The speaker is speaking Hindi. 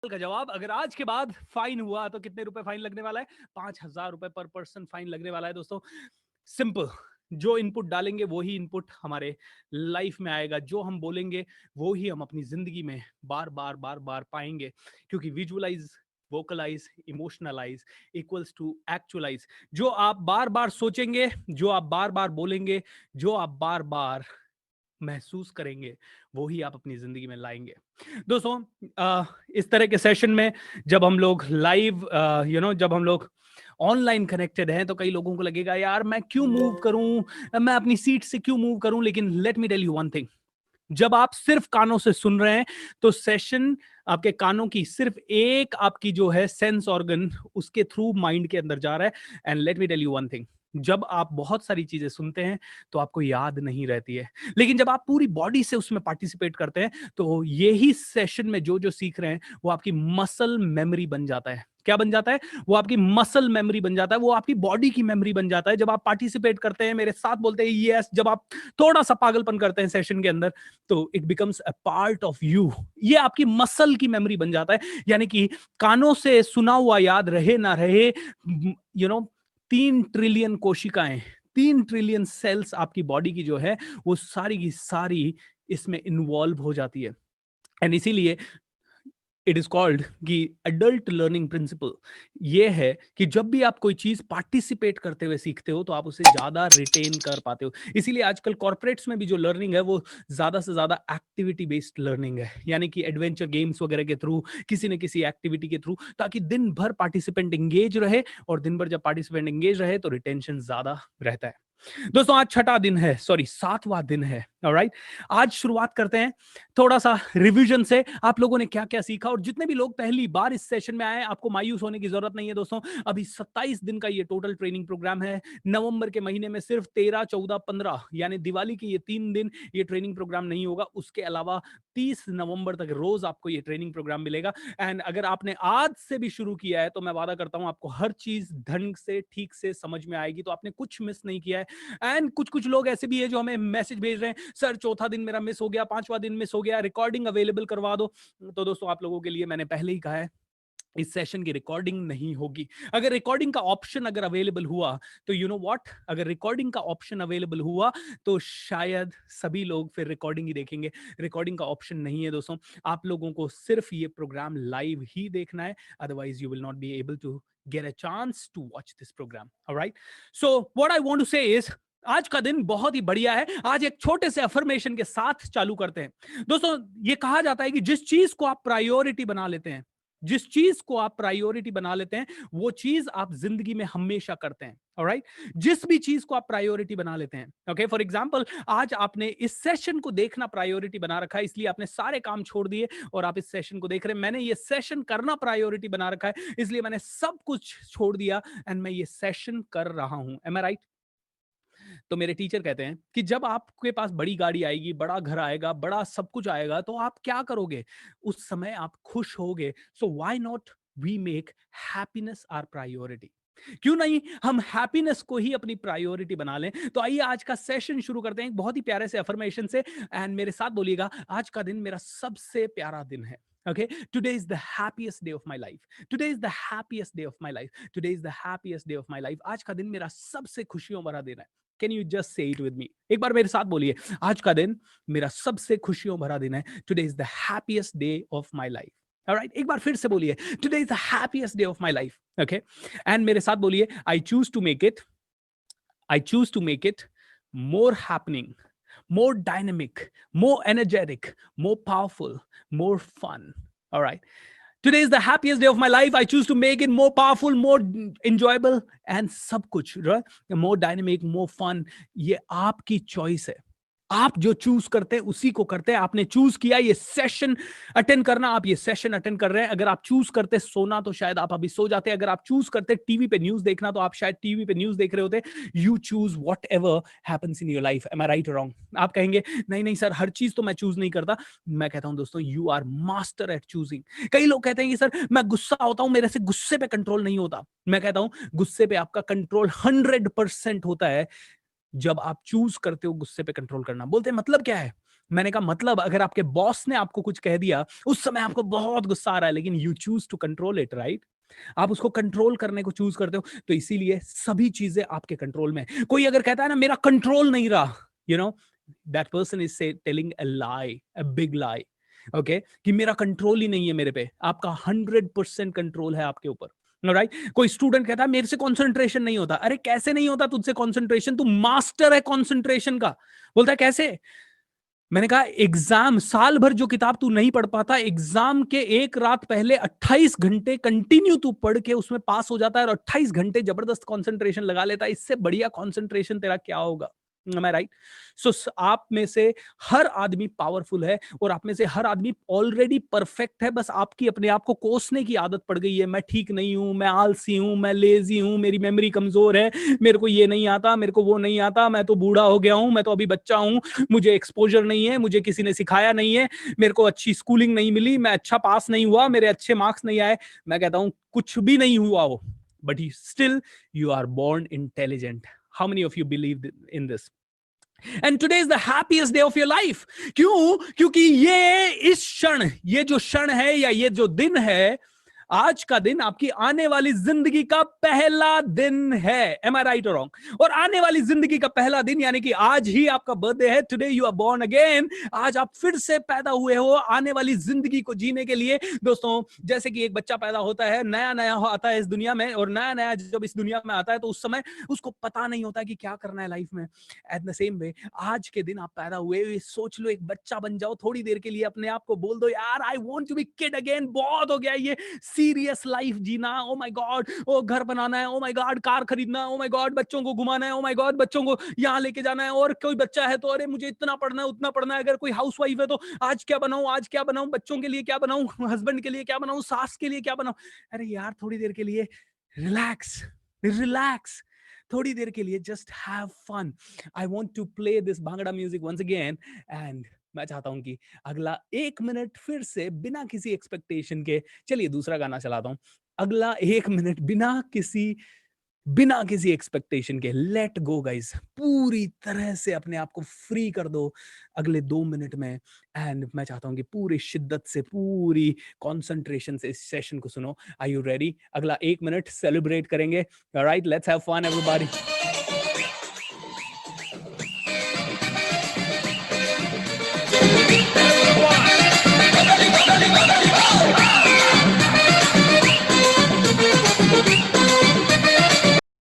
का जवाब। अगर आज के बाद फाइन हुआ तो कितने रुपए फाइन लगने वाला है? 5,000 रुपए पर पर्सन फाइन लगने वाला है दोस्तों। सिंपल, जो इनपुट डालेंगे वो ही इनपुट हमारे लाइफ में आएगा, जो हम बोलेंगे वो ही हम अपनी जिंदगी में बार बार बार बार पाएंगे, क्योंकि visualise, vocalise, emotionalise equals to actualise. जो आप बार बार सोचेंगे, जो आप बार बार बोलेंगे, जो आप बार बार महसूस करेंगे, वो ही आप अपनी जिंदगी में लाएंगे। दोस्तों, इस तरह के सेशन में जब हम लोग लाइव जब हम लोग ऑनलाइन कनेक्टेड हैं, तो कई लोगों को लगेगा यार मैं क्यों मूव करूं, मैं अपनी सीट से क्यों मूव करूं। लेकिन let me tell you one thing, जब आप सिर्फ कानों से सुन रहे हैं तो सेशन आपके कानों की सिर्फ एक आपकी जो है सेंस ऑर्गन, उसके थ्रू माइंड के अंदर जा रहा है। And let me tell you one thing, जब आप बहुत सारी चीजें सुनते हैं तो आपको याद नहीं रहती है, लेकिन जब आप पूरी बॉडी से उसमें पार्टिसिपेट करते हैं तो यही सेशन में जो जो सीख रहे हैं वो आपकी मसल मेमोरी बन जाता है। क्या बन जाता है? वो आपकी मसल मेमोरी बन जाता है, वो आपकी बॉडी की मेमोरी बन जाता है। जब आप पार्टिसिपेट करते हैं, मेरे साथ बोलते हैं यस, जब आप थोड़ा सा पागलपन करते हैं सेशन के अंदर, तो it becomes a part of you. ये आपकी मसल की मेमोरी बन जाता है। यानी कि कानों से सुना हुआ याद रहे ना रहे, 3 ट्रिलियन कोशिकाएं, 3 ट्रिलियन सेल्स आपकी बॉडी की जो है वो सारी की सारी इसमें इन्वॉल्व हो जाती है। एंड इसीलिए इट इज कॉल्ड कि अडल्ट लर्निंग प्रिंसिपल ये है कि जब भी आप कोई चीज पार्टिसिपेट करते हुए सीखते हो तो आप उसे ज्यादा रिटेन कर पाते हो। इसीलिए आजकल कॉर्पोरेट्स में भी जो लर्निंग है वो ज्यादा से ज्यादा एक्टिविटी बेस्ड लर्निंग है, यानी कि एडवेंचर गेम्स वगैरह के थ्रू, किसी न किसी एक्टिविटी के थ्रू, ताकि दिन भर पार्टिसिपेंट एंगेज रहे, और दिन भर जब पार्टिसिपेंट एंगेज रहे तो रिटेंशन ज्यादा रहता है। दोस्तों, आज छठा दिन है, सॉरी 7वां दिन है। ऑलराइट, आज शुरुआत करते हैं थोड़ा सा रिवीजन से। आप लोगों ने क्या क्या सीखा, और जितने भी लोग पहली बार इस सेशन में आए, आपको मायूस होने की जरूरत नहीं है दोस्तों। अभी 27 दिन का ये टोटल ट्रेनिंग प्रोग्राम है। नवंबर के महीने में सिर्फ 13, 14, 15 यानी दिवाली के ये 3 दिन ये ट्रेनिंग प्रोग्राम नहीं होगा। उसके अलावा 30 नवंबर तक रोज आपको ये ट्रेनिंग प्रोग्राम मिलेगा। एंड अगर आपने आज से भी शुरू किया है तो मैं वादा करता हूं आपको हर चीज ढंग से ठीक से समझ में आएगी, तो आपने कुछ मिस नहीं किया है। एंड कुछ कुछ लोग ऐसे भी है जो हमें मैसेज भेज रहे हैं, सर चौथा दिन मेरा मिस हो गया, 5वां दिन मिस हो गया, रिकॉर्डिंग अवेलेबल करवा दो। तो दोस्तों, आप लोगों के लिए मैंने पहले ही कहा है, इस सेशन की रिकॉर्डिंग नहीं होगी। अगर रिकॉर्डिंग का ऑप्शन अगर अवेलेबल हुआ तो यू नो व्हाट, अगर रिकॉर्डिंग का ऑप्शन अवेलेबल हुआ तो शायद सभी लोग फिर रिकॉर्डिंग ही देखेंगे। रिकॉर्डिंग का ऑप्शन नहीं है दोस्तों, आप लोगों को सिर्फ ये प्रोग्राम लाइव ही देखना है, otherwise you will not be able to get a chance to watch this program. All right, so what I want to say is, आज का दिन बहुत ही बढ़िया है। आज एक छोटे से अफर्मेशन के साथ चालू करते हैं। दोस्तों, ये कहा जाता है कि जिस चीज को आप प्रायोरिटी बना लेते हैं, जिस चीज को आप प्रायोरिटी बना लेते हैं, वो चीज आप जिंदगी में हमेशा करते हैं। ऑलराइट, जिस भी चीज को आप प्रायोरिटी बना लेते हैं। ओके, फॉर एग्जांपल, आज आपने इस सेशन को देखना प्रायोरिटी बना रखा है, इसलिए आपने सारे काम छोड़ दिए और आप इस सेशन को देख रहे हैं। मैंने ये सेशन करना प्रायोरिटी बना रखा है, इसलिए मैंने सब कुछ छोड़ दिया एंड मैं ये सेशन कर रहा हूं। M I right? तो मेरे टीचर कहते हैं कि जब आपके पास बड़ी गाड़ी आएगी, बड़ा घर आएगा, बड़ा सब कुछ आएगा, तो आप क्या करोगे? उस समय आप खुश होगे। So why not we make happiness our priority? क्यों नहीं हम हैप्पीनेस को ही अपनी प्रायोरिटी बना लें? तो आइए आज का सेशन शुरू करते हैं एक बहुत ही प्यारे से अफर्मेशन से। एंड मेरे साथ बोलिएगा, आज का दिन मेरा सबसे प्यारा दिन है। Okay, today is the happiest day of my life. Today is the happiest day of my life. Today is the happiest day of my life. आज का दिन मेरा सबसे खुशियों भरा दिन है। Can you just say it with me? एक बार मेरे साथ बोलिए, आज का दिन मेरा सबसे खुशियों भरा दिन है। Today is the happiest day of my life. Alright, एक बार फिर से बोलिए, Today is the happiest day of my life. Okay, and मेरे साथ बोलिए, I choose to make it, I choose to make it more happening, more dynamic, more energetic, more powerful, more fun. All right. Today is the happiest day of my life. I choose to make it more powerful, more enjoyable, and सब कुछ, right? More dynamic, more fun. ये आपकी choice है। आप जो चूज करते हैं उसी को करते हैं। आपने चूज किया ये सेशन अटेंड करना, आप ये सेशन अटेंड कर रहे हैं। अगर आप चूज करते सोना तो शायद आप अभी सो जाते। अगर आप चूज करते टीवी पे न्यूज देखना तो आप शायद टीवी पे न्यूज देख रहे होते। You choose whatever happens in your life. Am I right और रॉन्ग? आप कहेंगे नहीं नहीं सर, हर चीज तो मैं चूज नहीं करता। मैं कहता हूं दोस्तों, you are master at choosing. कई लोग कहते हैं कि सर मैं गुस्सा होता हूं, मेरे से गुस्से पे कंट्रोल नहीं होता। मैं कहता हूं गुस्से पे आपका कंट्रोल 100% होता है जब आप चूज करते हो गुस्से पे कंट्रोल करना। बोलते हैं मतलब क्या है? मैंने कहा मतलब अगर आपके बॉस ने आपको कुछ कह दिया, उस समय आपको बहुत गुस्सा आ रहा है, लेकिन you choose to control it, right? आप उसको कंट्रोल करने को चूज करते हो, तो इसीलिए सभी चीजें आपके कंट्रोल में है। कोई अगर कहता है ना मेरा कंट्रोल नहीं रहा, you know, that person is say telling a lie, a big lie, okay, कि मेरा कंट्रोल ही नहीं है मेरे पे। आपका 100% कंट्रोल है आपके ऊपर, राइट? कोई स्टूडेंट कहता है मेरे से कंसंट्रेशन नहीं होता। अरे कैसे नहीं होता तुझसे कंसंट्रेशन? तू मास्टर है कंसंट्रेशन का। बोलता है कैसे? मैंने कहा एग्जाम, साल भर जो किताब तू नहीं पढ़ पाता, एग्जाम के एक रात पहले 28 घंटे कंटिन्यू तू पढ़ के उसमें पास हो जाता है, और 28 घंटे जबरदस्त कंसंट्रेशन लगा लेता है। इससे बढ़िया कंसंट्रेशन तेरा क्या होगा? Am I right? सो आप में से हर आदमी पावरफुल है, और आप में से हर आदमी ऑलरेडी परफेक्ट है। बस आपकी अपने आप को कोसने की आदत पड़ गई है। मैं ठीक नहीं हूं, मैं आलसी हूं, मैं लेजी हूं, मेरी मेमोरी कमजोर है, मेरे को ये नहीं आता, मेरे को वो नहीं आता, मैं तो बूढ़ा हो गया हूं, मैं तो अभी बच्चा हूं, मुझे एक्सपोजर नहीं है, मुझे किसी ने सिखाया नहीं है, मेरे को अच्छी स्कूलिंग नहीं मिली, मैं अच्छा पास नहीं हुआ, मेरे अच्छे मार्क्स नहीं आए। मैं कहता हूं कुछ भी नहीं हुआ हो, but still you are born intelligent. How many of you believe in this? And today is the happiest day of your life. क्यों? क्योंकि ये इस क्षण, ये जो क्षण है या ये जो दिन है, आज का दिन आपकी आने वाली जिंदगी का पहला दिन है। एम आई राइट और रॉन्ग? और आने वाली जिंदगी का पहला दिन यानी कि आज ही आपका बर्थडे है। Today you are born again. आज आप फिर से पैदा हुए हो आने वाली जिंदगी को जीने के लिए। दोस्तों, जैसे कि एक बच्चा पैदा होता है, नया नया आता है इस दुनिया में, और नया नया जब इस दुनिया में आता है तो उस समय उसको पता नहीं होता कि क्या करना है लाइफ में। एट द सेम वे, आज के दिन आप पैदा हुए, सोच लो एक बच्चा बन जाओ थोड़ी देर के लिए, अपने आप को बोल दो यार I want to be kid again, बहुत हो गया ये सीरियस लाइफ जीना। ओ माय गॉड, ओ घर बनाना है, ओ माय गॉड कार खरीदना, ओ माय गॉड बच्चों को घुमाना है, ओ माय गॉड बच्चों को यहाँ लेके जाना है, और कोई बच्चा है तो अरे मुझे इतना पढ़ना है उतना पढ़ना है, अगर कोई हाउसवाइफ है तो आज क्या बनाऊं, आज क्या बनाऊं, बच्चों के लिए क्या बनाऊं, हस्बैंड के लिए क्या बनाऊं, सास के लिए क्या बनाऊं। अरे यार थोड़ी देर के लिए रिलैक्स, रिलैक्स, थोड़ी देर के लिए just have fun. I want to play this bhangra music once again, and मैं चाहता हूं कि अगला 1 मिनट फिर से बिना किसी एक्सपेक्टेशन के, चलिए दूसरा गाना चलाता हूं, अगला 1 मिनट बिना किसी एक्सपेक्टेशन के लेट गो गाइस, पूरी तरह से अपने आप को फ्री कर दो अगले 2 मिनट में। एंड मैं चाहता हूं कि पूरी शिद्दत से, पूरी कंसंट्रेशन से इस सेशन को सुनो। Are you ready? अगला 1 मिनट सेलिब्रेट करेंगे। Alright, let's have fun everybody.